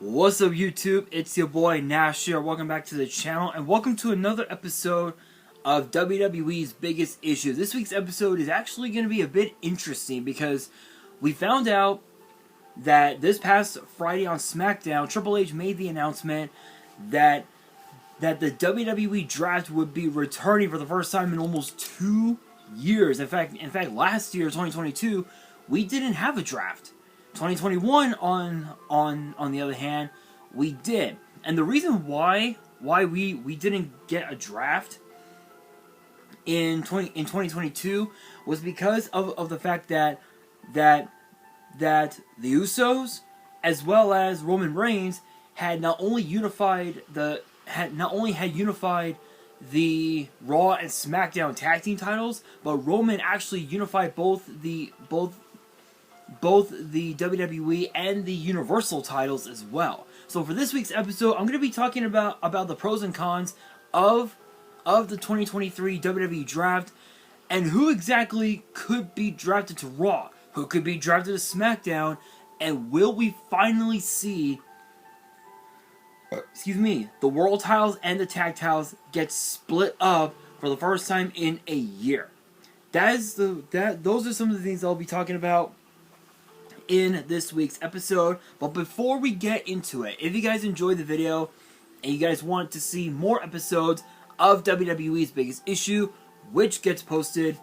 What's up, YouTube? It's your boy Nash here. Welcome back to the channel and welcome to another episode of WWE's Biggest Issue. This week's episode is actually going to be a bit interesting because we found out that this past Friday on SmackDown, Triple H made the announcement that the WWE draft would be returning for the first time in almost 2 years. In fact, last year, 2022, we didn't have a draft. 2021, on the other hand, we did. And the reason why we didn't get a draft in 2022 was because of the fact that the Usos as well as Roman Reigns had not only had unified the Raw and SmackDown tag team titles, but Roman actually unified both the WWE and the Universal titles as well. So for this week's episode, I'm going to be talking about the pros and cons of the 2023 WWE draft and who exactly could be drafted to Raw, who could be drafted to SmackDown, and will we finally see the world titles and the tag titles get split up for the first time in a year. Those are some of the things I'll be talking about in this week's episode. But before we get into it, if you guys enjoyed the video and you guys want to see more episodes of WWE's Biggest Issue, which get posted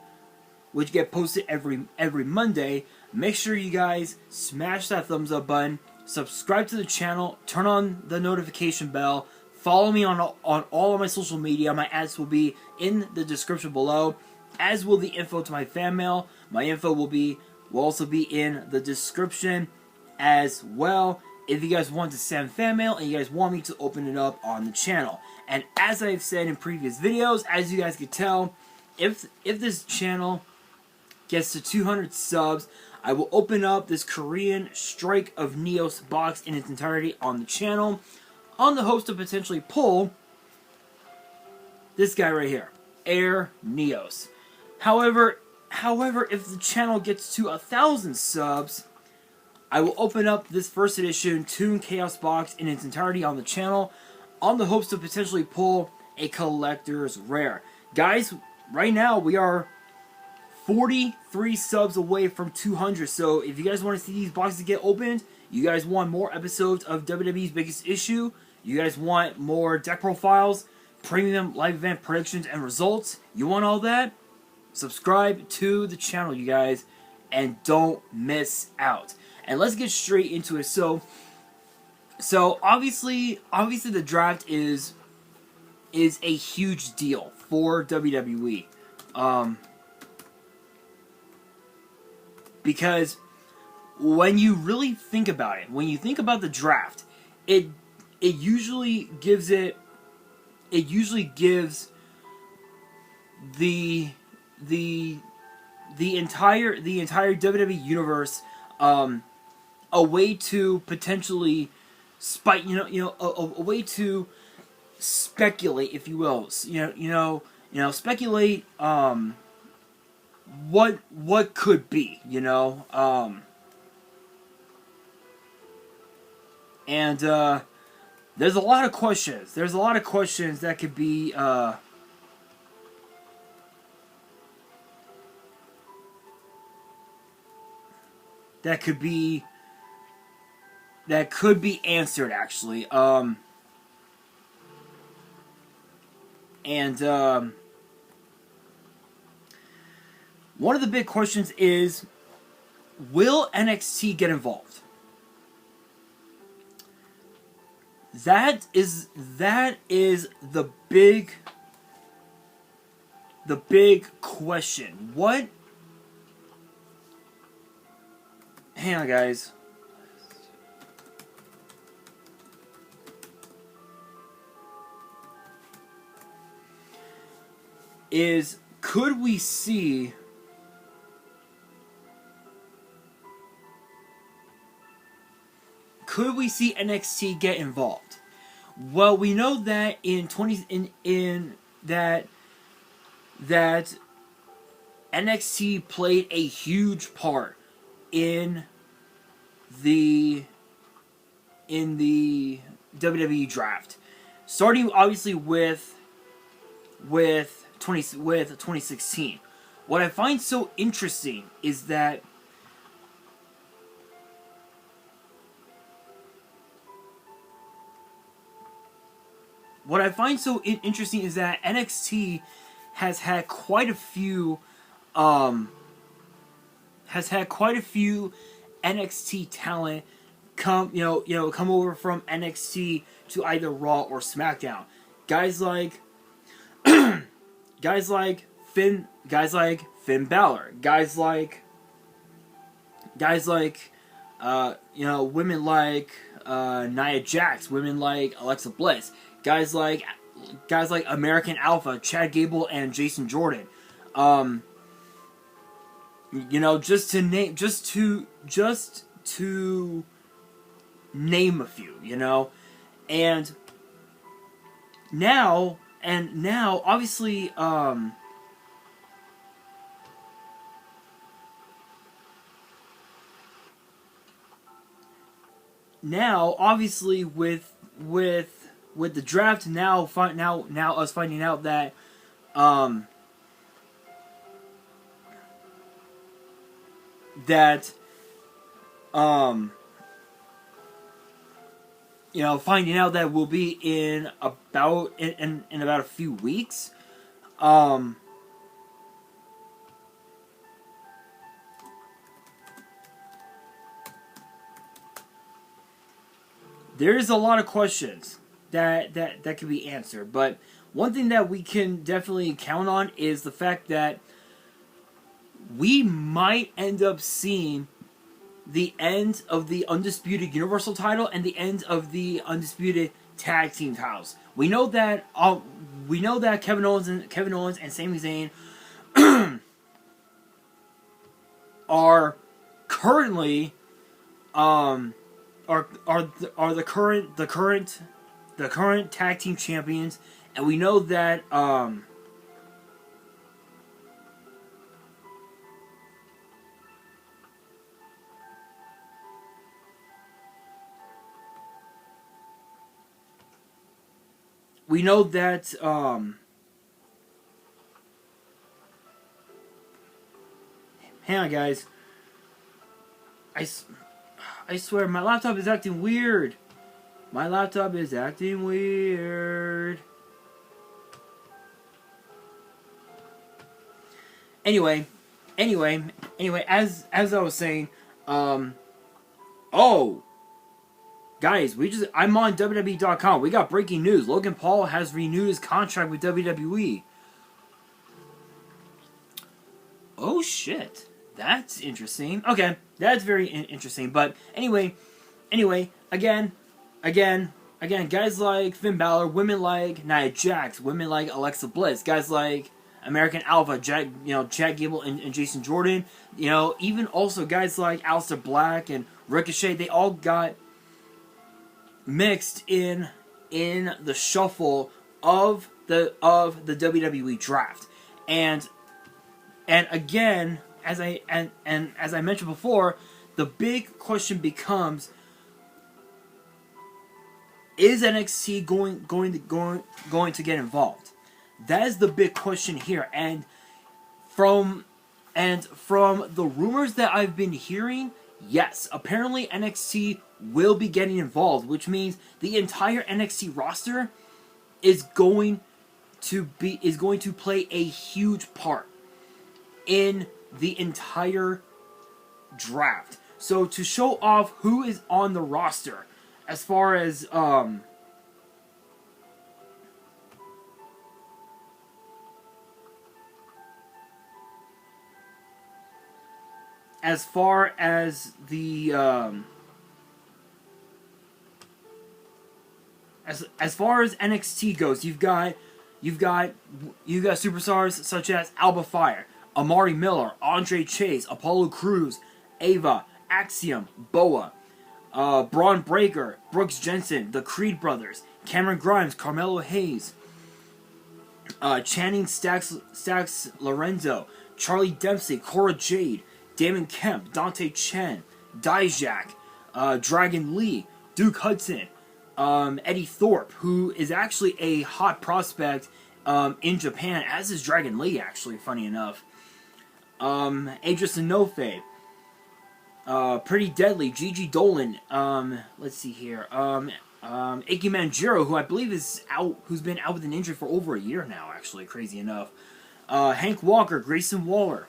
every Monday, make sure you guys smash that thumbs up button, subscribe to the channel, turn on the notification bell, follow me on all of my social media. My ads will be in the description below, as will the info to my fan mail. My info will also be in the description as well if you guys want to send fan mail and you guys want me to open it up on the channel. And as I've said in previous videos, as you guys can tell, if this channel gets to 200 subs, I will open up this Korean Strike of Neos box in its entirety on the channel, on the hopes to potentially pull this guy right here, Air Neos. However, if the channel gets to 1,000 subs, I will open up this first edition Toon Chaos box in its entirety on the channel, on the hopes to potentially pull a collector's rare. Guys, right now we are 43 subs away from 200, so if you guys want to see these boxes get opened, you guys want more episodes of WWE's Biggest Issue, you guys want more deck profiles, premium live event predictions and results, you want all that? Subscribe to the channel, you guys, and don't miss out. And let's get straight into it. So obviously the draft is a huge deal for WWE. Because when you really think about it, when you think about the draft, it usually gives the entire WWE universe a way to potentially a way to speculate, if you will, speculate what could be, and there's a lot of questions. There's a lot of questions that could be that could be answered, actually. One of the big questions is, will NXT get involved? That is the big question. What? Hang on, guys. Could we see NXT get involved? Well, we know that that NXT played a huge part in the in the WWE draft, starting obviously with 2016. What I find so interesting is that NXT has had quite a few NXT talent come over from NXT to either Raw or SmackDown. Guys like Finn Balor, guys like women like Nia Jax, women like Alexa Bliss, guys like American Alpha, Chad Gable and Jason Jordan. Just to name a few, and now obviously with the draft, now us finding out that finding out that we'll be in about a few weeks. There's a lot of questions that can be answered, but one thing that we can definitely count on is the fact that we might end up seeing the end of the Undisputed Universal title and the end of the Undisputed Tag Team titles. We know that Kevin Owens and Sami Zayn are currently are the current tag team champions, and we know that hang on, guys. I swear, my laptop is acting weird. Anyway, as I was saying, guys, I'm on WWE.com. We got breaking news. Logan Paul has renewed his contract with WWE. Oh shit. That's interesting. Okay, that's very interesting. But anyway, again, guys like Finn Balor, women like Nia Jax, women like Alexa Bliss, guys like American Alpha, Chad Gable and Jason Jordan, even also guys like Aleister Black and Ricochet, they all got mixed in the shuffle of the WWE draft. And again, as I mentioned before, the big question becomes: is NXT going to get involved? That is the big question here. And from the rumors that I've been hearing, yes, apparently NXT will be getting involved, which means the entire NXT roster is going to play a huge part in the entire draft. So to show off who is on the roster, as far as the as far as NXT goes, you've got superstars such as Alba Fire, Amari Miller, Andre Chase, Apollo Crews, Ava, Axiom, Boa, Braun Breaker, Brooks Jensen, the Creed Brothers, Cameron Grimes, Carmelo Hayes, Channing Stacks Lorenzo, Charlie Dempsey, Cora Jade, Damon Kemp, Dante Chen, Dijak, Dragon Lee, Duke Hudson, Eddie Thorpe, who is actually a hot prospect in Japan, as is Dragon Lee, actually, funny enough. Adris Enofe, Pretty Deadly, Gigi Dolan, let's see here, Ike Manjiro, who I believe is out, who's been out with an injury for over a year now, actually, crazy enough. Hank Walker, Grayson Waller,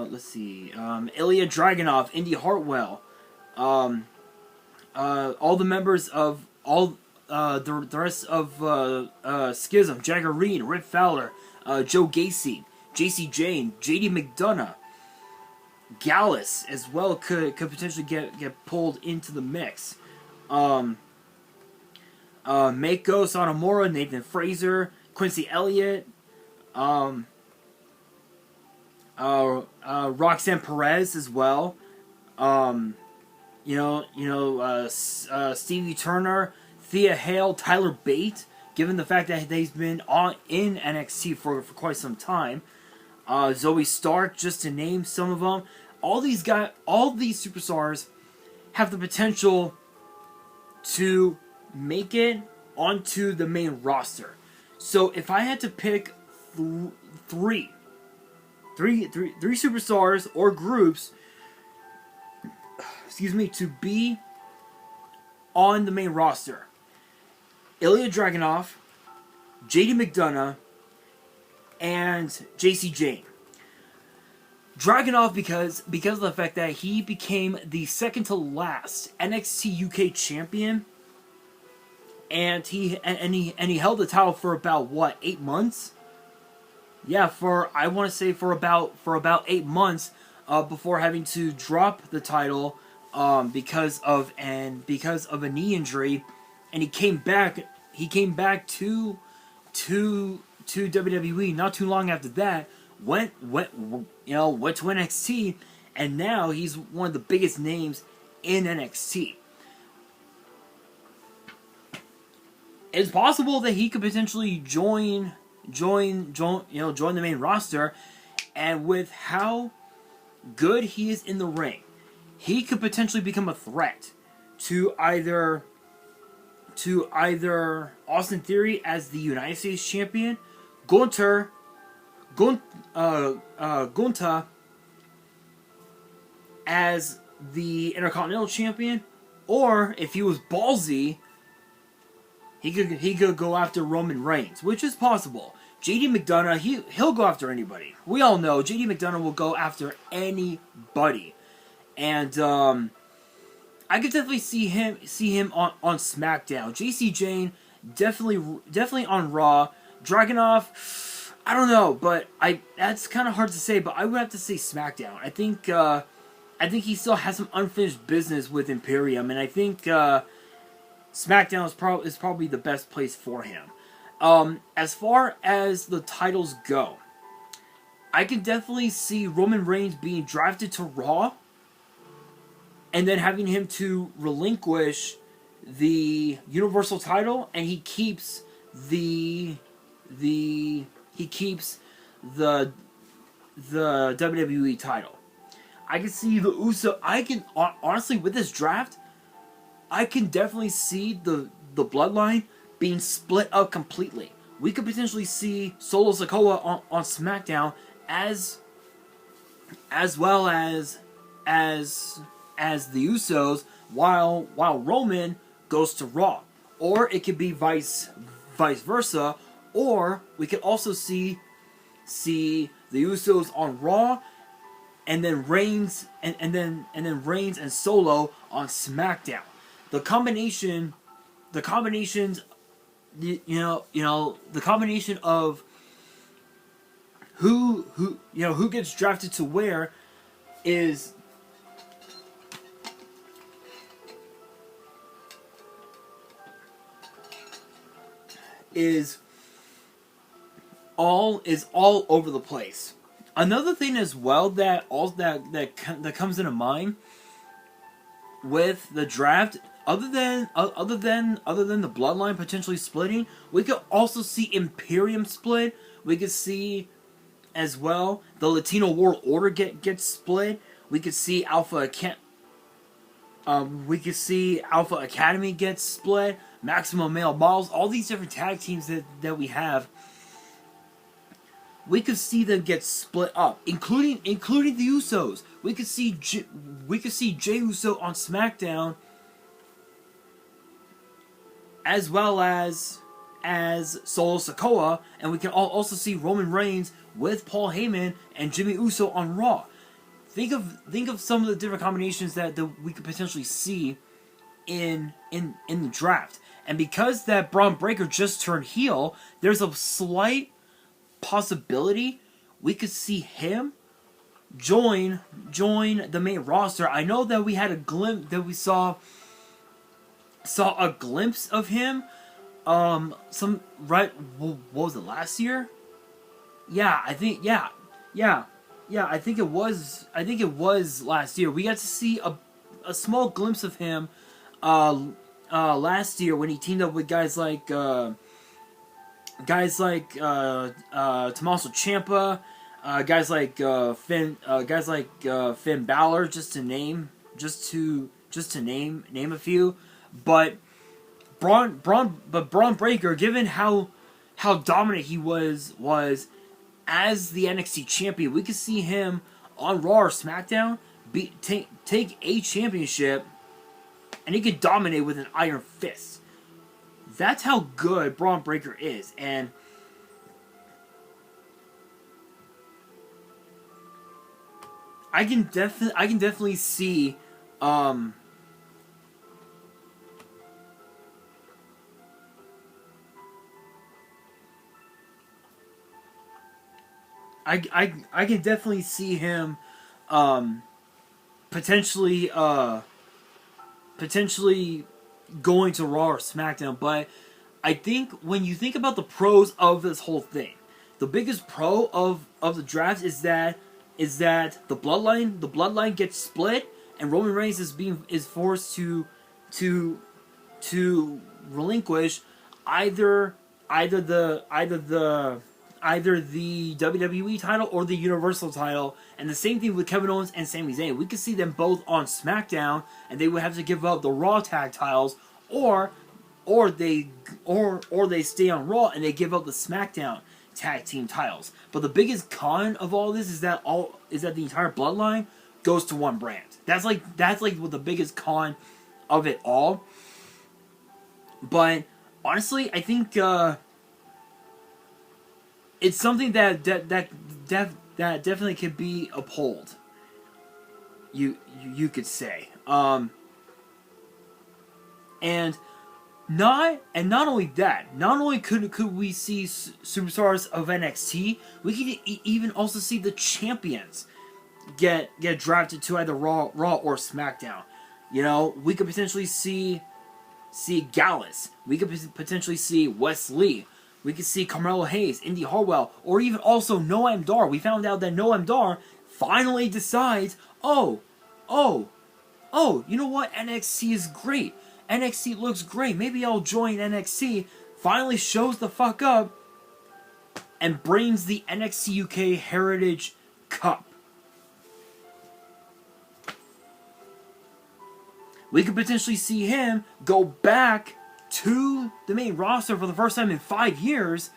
let's see, Ilya Dragunov, Indy Hartwell, all the members of the rest of Schism, Jagger Reed, Rip Fowler, Joe Gacy, JC Jane, JD McDonough, Gallus as well could potentially get pulled into the mix. Mako Sonomura, Nathan Fraser, Quincy Elliott, Roxanne Perez as well. Stevie Turner, Thea Hale, Tyler Bate, given the fact that he's been in NXT for quite some time. Zoe Stark, just to name some of them. All these superstars have the potential to make it onto the main roster. So if I had to pick three superstars or groups, to be on the main roster, Ilya Dragunov, JD McDonough, and JC Jane. Dragunov because of the fact that he became the second to last NXT UK champion, and he held the title for about 8 months. Yeah, I want to say for about 8 months before having to drop the title because of a knee injury, and he came back to WWE not too long after that. Went to NXT, and now he's one of the biggest names in NXT. It's possible that he could potentially join the main roster, and with how good he is in the ring, he could potentially become a threat to either Austin Theory as the United States champion, Gunther as the Intercontinental champion, or if he was ballsy, he could go after Roman Reigns, which is possible. JD McDonough, he'll go after anybody. We all know JD McDonough will go after anybody, and I could definitely see him on SmackDown. JC Jane definitely on Raw. Dragunov, I don't know, but that's kind of hard to say. But I would have to say SmackDown. I think he still has some unfinished business with Imperium, and I think SmackDown is probably the best place for him. As far as the titles go, I can definitely see Roman Reigns being drafted to Raw, and then having him to relinquish the Universal title, and he keeps the WWE title. I can see the Uso. Honestly, with this draft, I can definitely see the bloodline being split up completely. We could potentially see Solo Sikoa on SmackDown as well as the Usos, while Roman goes to Raw, or it could be vice versa, or we could also see the Usos on Raw, and then Reigns and then Reigns and Solo on SmackDown. The combination of who gets drafted to where is all over the place. Another thing as well that comes into mind with the draft, other than the bloodline potentially splitting, we could also see Imperium split. We could see as well the Latino World Order get split. We could see we could see Alpha Academy get split, Maximum Male Models, all these different tag teams that we have. We could see them get split up, including the Usos. We could see Jey Uso on SmackDown, as well as Solo Sikoa, and we can also see Roman Reigns with Paul Heyman and Jimmy Uso on Raw. Think of some of the different combinations that we could potentially see in the draft. And because that Braun Breaker just turned heel, there's a slight possibility we could see him join the main roster. I know that we had a glimpse, that we saw a glimpse of him. What was it, last year? Yeah, I think it was last year. We got to see a small glimpse of him last year when he teamed up with guys like Tommaso Ciampa, guys like Finn Balor, just to name a few. But Braun Breaker, given how dominant he was as the NXT champion, we could see him on Raw or SmackDown take a championship, and he could dominate with an iron fist. That's how good Braun Breaker is, and I can definitely see I can definitely see him potentially going to Raw or SmackDown. But I think when you think about the pros of this whole thing, the biggest pro of the draft is that the bloodline gets split, and Roman Reigns is forced to relinquish either the WWE title or the Universal title. And the same thing with Kevin Owens and Sami Zayn. We could see them both on SmackDown, and they would have to give up the Raw tag titles, or they stay on Raw and they give up the SmackDown tag team titles. But the biggest con of all this is that the entire bloodline goes to one brand. That's like what the biggest con of it all. But honestly, I think it's something that definitely could be upheld. You could say, and not only that, not only could we see superstars of NXT, we could even also see the champions get drafted to either Raw or SmackDown. You know, we could potentially see Gallus. We could potentially see Wes Lee. We could see Carmelo Hayes, Indy Hartwell, or even also Noam Dar. We found out that Noam Dar finally decides, you know what? NXT is great. NXT looks great. Maybe I'll join NXT. Finally shows the fuck up and brings the NXT UK Heritage Cup. We could potentially see him go back to the main roster for the first time in 5 years.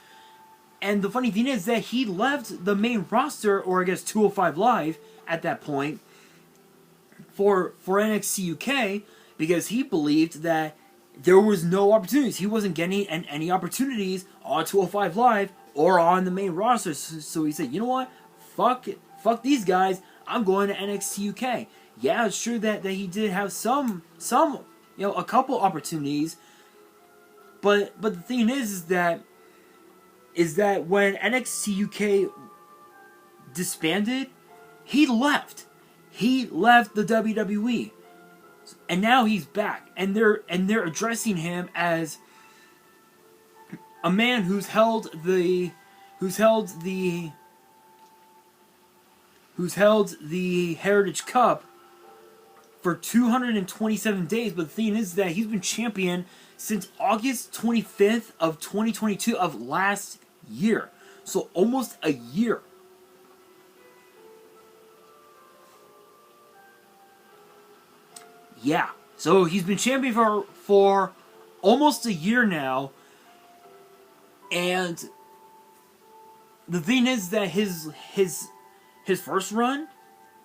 And the funny thing is that he left the main roster, or I guess 205 Live at that point, for NXT UK, because he believed that there was no opportunities. He wasn't getting any opportunities on 205 Live or on the main roster. So he said, you know what? Fuck it. Fuck these guys. I'm going to NXT UK. Yeah, it's true that he did have some a couple opportunities. But the thing is that when NXT UK disbanded, he left. He left the WWE, and now he's back, and they're addressing him as a man who's held the Heritage Cup for 227 days. But the thing is that he's been champion since August 25th of 2022 of last year. So almost a year. Yeah. So he's been champion for almost a year now, and the thing is that his first run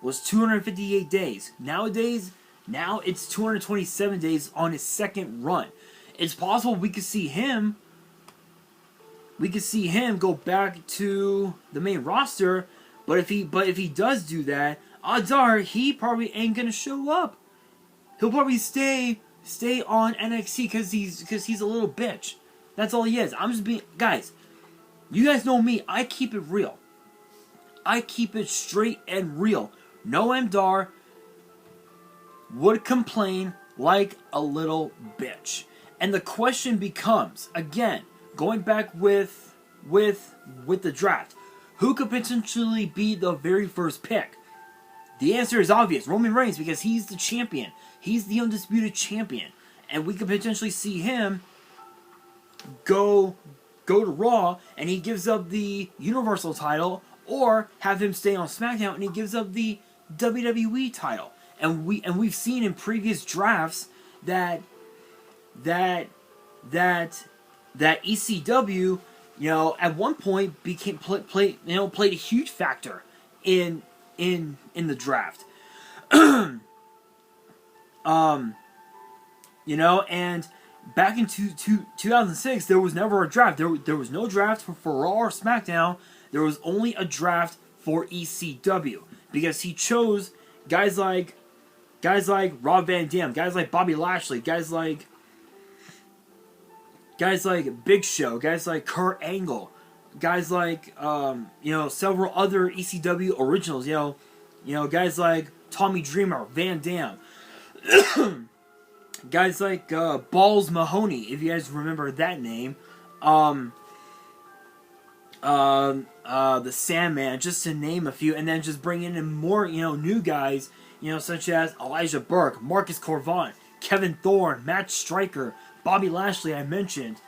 was 258 days. Nowadays, now it's 227 days on his second run. It's possible we could see him go back to the main roster, but if he does do that, odds are he probably ain't gonna show up. He'll probably stay on NXT because he's a little bitch. That's all he is. I'm just being, guys. You guys know me. I keep it real. I keep it straight and real. No Dar would complain like a little bitch. And the question becomes, again, going back with the draft, who could potentially be the very first pick? The answer is obvious. Roman Reigns, because he's the champion. He's the undisputed champion. And we could potentially see him go to Raw and he gives up the Universal title, or have him stay on SmackDown and he gives up the WWE title. And we've seen in previous drafts that ECW, at one point played a huge factor in the draft. And back in 2006, there was never a draft. There was no draft for Raw or SmackDown. There was only a draft for ECW because he chose guys like Rob Van Dam, guys like Bobby Lashley, guys like Big Show, guys like Kurt Angle, guys like several other ECW originals. Guys like Tommy Dreamer, Van Dam. Guys like Balls Mahoney, if you guys remember that name. The Sandman, just to name a few, and then just bringing in more, new guys, such as Elijah Burke, Marcus Corvon, Kevin Thorne, Matt Striker, Bobby Lashley, I mentioned.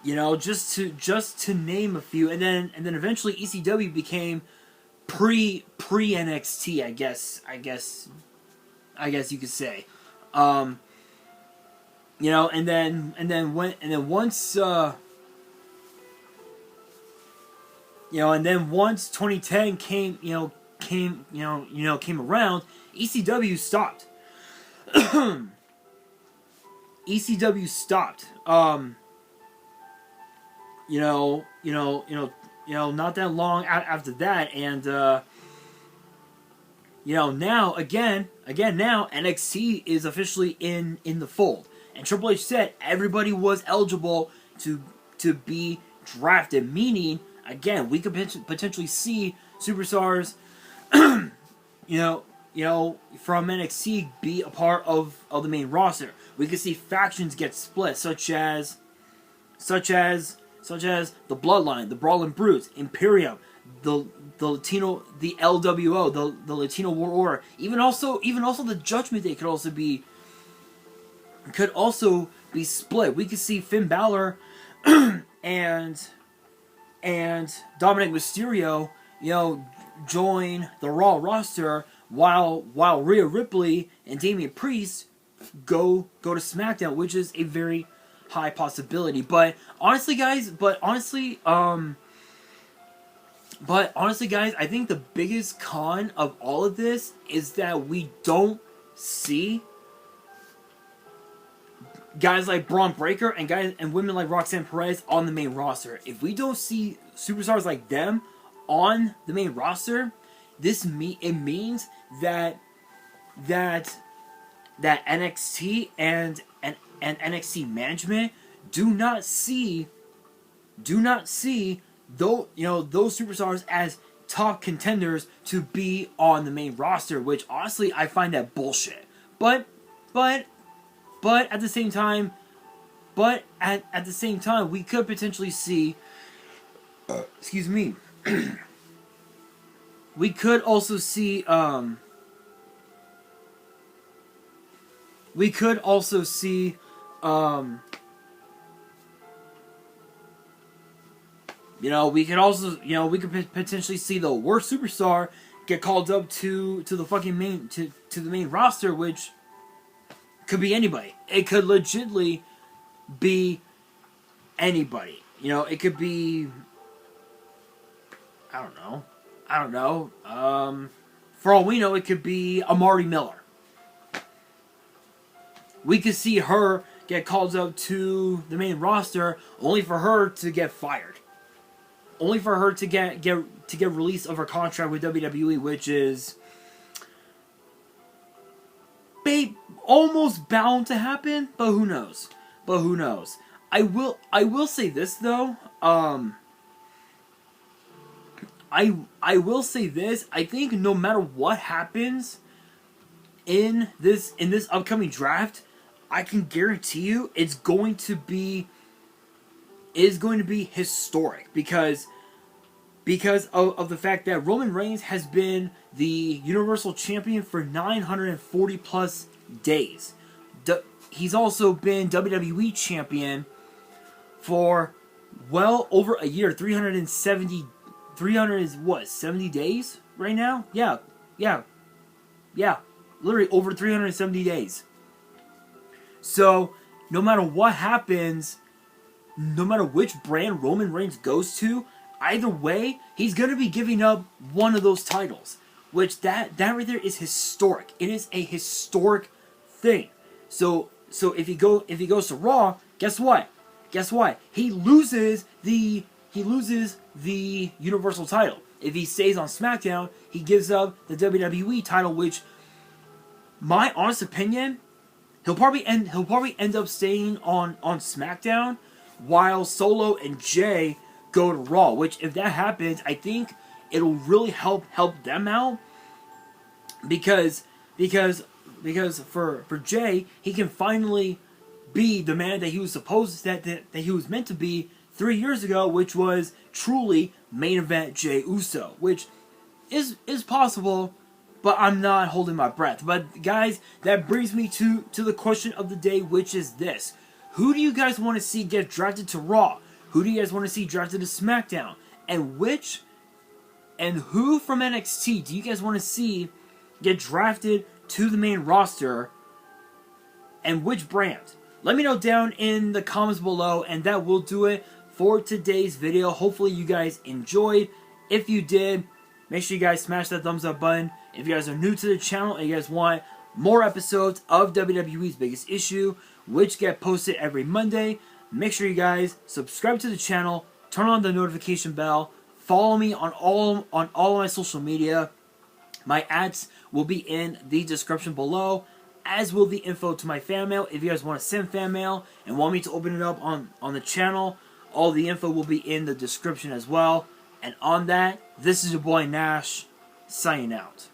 Just to name a few, and then eventually ECW became pre NXT, I guess you could say. And then once 2010 came around, ECW stopped. ECW stopped. Not that long after that, and now again now NXT is officially in the fold, and Triple H said everybody was eligible to be drafted, meaning again we could potentially see superstars from NXT be a part of the main roster. We could see factions get split, such as the Bloodline, the Brawling Brutes, Imperium, the Latino, the LWO, the Latino War Order, even also the Judgment Day could also be split. We could see Finn Balor and Dominic Mysterio, join the Raw roster, while Rhea Ripley and Damian Priest go to SmackDown, which is a very high possibility. But honestly, guys, I think the biggest con of all of this is that we don't see guys like Braun Breaker and women like Roxanne Perez on the main roster. If we don't see superstars like them on the main roster, it means that NXT and NXT management do not see those superstars as top contenders to be on the main roster, which honestly I find that bullshit. But at the same time, we could potentially see excuse me. We could also see we could potentially see the worst superstar get called up to the fucking main to the main roster, which could be anybody. It could legitimately be anybody. You know, it could be, I don't know. For all we know, it could be Amari Miller. We could see her get called up to the main roster, only for her to get fired. Only for her to get released of her contract with WWE, which is almost bound to happen, but who knows? I will say this though. I will say this. I think no matter what happens in this upcoming draft, I can guarantee you it's going to be historic because of the fact that Roman Reigns has been the Universal Champion for 940 plus days. He's also been WWE Champion for well over a year, 370 days right now? Yeah. Literally over 370 days. So, no matter what happens, no matter which brand Roman Reigns goes to, either way, he's going to be giving up one of those titles. Which, that right there is historic. It is a historic thing. So if he goes to Raw, guess what? He loses the Universal title. If he stays on SmackDown, he gives up the WWE title, which, my honest opinion, he'll probably end up staying on SmackDown while Solo and Jay go to Raw. Which, if that happens, I think it'll really help them out because for Jay, he can finally be the man that he was that he was meant to be 3 years ago, which was truly main event Jey Uso, which is possible, but I'm not holding my breath. But guys, that brings me to the question of the day, which is this: who do you guys want to see get drafted to Raw? Who do you guys want to see drafted to SmackDown? And who from NXT do you guys want to see get drafted to the main roster? And which brand? Let me know down in the comments below, and that will do it for today's video. Hopefully you guys enjoyed. If you did, make sure you guys smash that thumbs up button. If you guys are new to the channel and you guys want more episodes of WWE's Biggest Issue, which get posted every Monday, make sure you guys subscribe to the channel, turn on the notification bell, follow me on all of my social media. My ads will be in the description below, as will the info to my fan mail. If you guys want to send fan mail and want me to open it up on the channel, all the info will be in the description as well. And on that, this is your boy Nash, signing out.